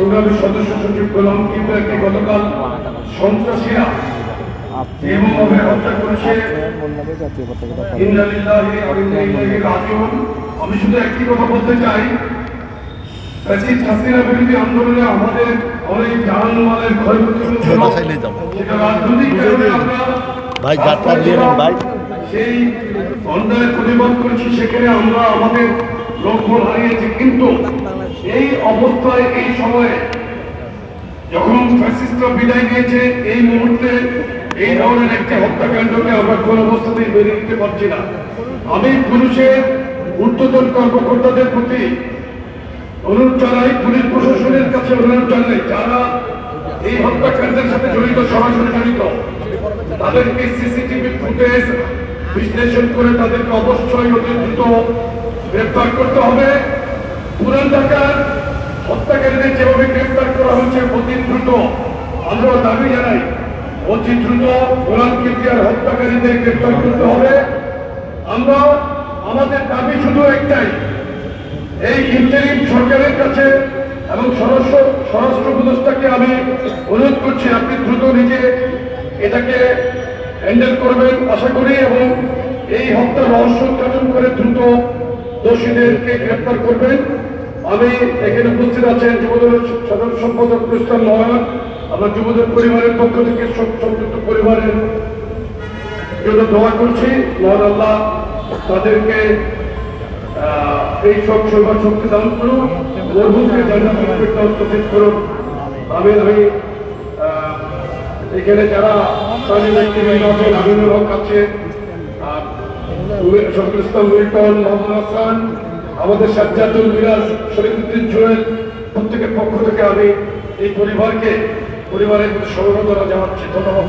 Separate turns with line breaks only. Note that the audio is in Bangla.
সংগ্রামী সদস্য সচিব গোলাম কিবরিয়াকে গতকাল সন্ত্রাসীরা এমনভাবে হত্যা করেছে। ইন্না লিল্লাহি ওয়া ইন্না ইলাইহি রাজিউন। আমি শুধু একটি কথা বলতে চাই, হাসিনা বিরোধী আন্দোলনে আমাদের অনেক জানমালের ক্ষয়ক্ষতি হয়েছিল। সেটা রাজনৈতিক কারণে আমরা সেই অন্যায়ের প্রতিবাদ করেছি, সেখানে আমরা আমাদের লক্ষ্য হারিয়েছি। কিন্তু এই অবস্থায়, এই সময়ে যখন ফ্যাসিস্টরা বিদায় নিয়েছে, এই মুহূর্তে এই ধরনের একটি হত্যাকাণ্ডকে আমরা কোন অবস্থাতেই মেনে নিতে পারছি না। আমি পুলিশের ঊর্ধ্বতন কর্মকর্তাদের প্রতি অনুরোধ জানাই, পুলিশ প্রশাসনের কাছে অনুরোধ জানাই, যারা এই হত্যাকাণ্ডের সাথে জড়িত, সরাসরি জড়িত, তাদেরকে সিসিটিভি ফুটেজ বিশ্লেষণ করে তাদেরকে অবশ্যই অতি দ্রুত গ্রেফতার করতে হবে। পুরান ঢাকার হত্যাকারীদের যেভাবে গ্রেফতার করা হয়েছে, অতি দ্রুত আমরা দাবি জানাই, অতি দ্রুত গোলাম কিবরিয়ার হত্যাকারীদের গ্রেফতার করতে হবে। আমরা আমাদের দাবি শুধু একটাই, এই ইন্টারিম সরকারের কাছে এবং স্বরাষ্ট্র উপদেষ্টাকে আমি অনুরোধ করছি, আপনি দ্রুত নিজে এটাকে হ্যান্ডেল করবেন আশা করি, এবং এই হত্যার রহস্য উদ্ঘাটন করে দ্রুত দোষীদেরকে গ্রেফতার করবেন। আমি এখানে উপস্থিত আছেন যুবদলের সাধারণ সম্পাদক রুস্তাম নয়ন। আমরা যুবদল পরিবারের পক্ষ থেকে সংযুক্ত পরিবারের জন্য দোয়া করছি, মহান আল্লাহ তাদেরকে এই সব সেবা শক্তি দান করুন, মরহুমকে জান্নাতুল ফিরদাউস নসিব করুন। আমি এখানে যারা স্থানীয় ব্যক্তিবৃন্দ আছেন, আমিনুল হক আছে, শফিকুল ইসলাম মিল্টন, মোহাম্মদ হাসান, আমাদের সাজ্জাদুল মিরাজ, শরীফুদ্দিন জুয়েল, প্রত্যেকের পক্ষ থেকে আমি এই পরিবারের সমবেদনা জানাচ্ছি। ধন্যবাদ।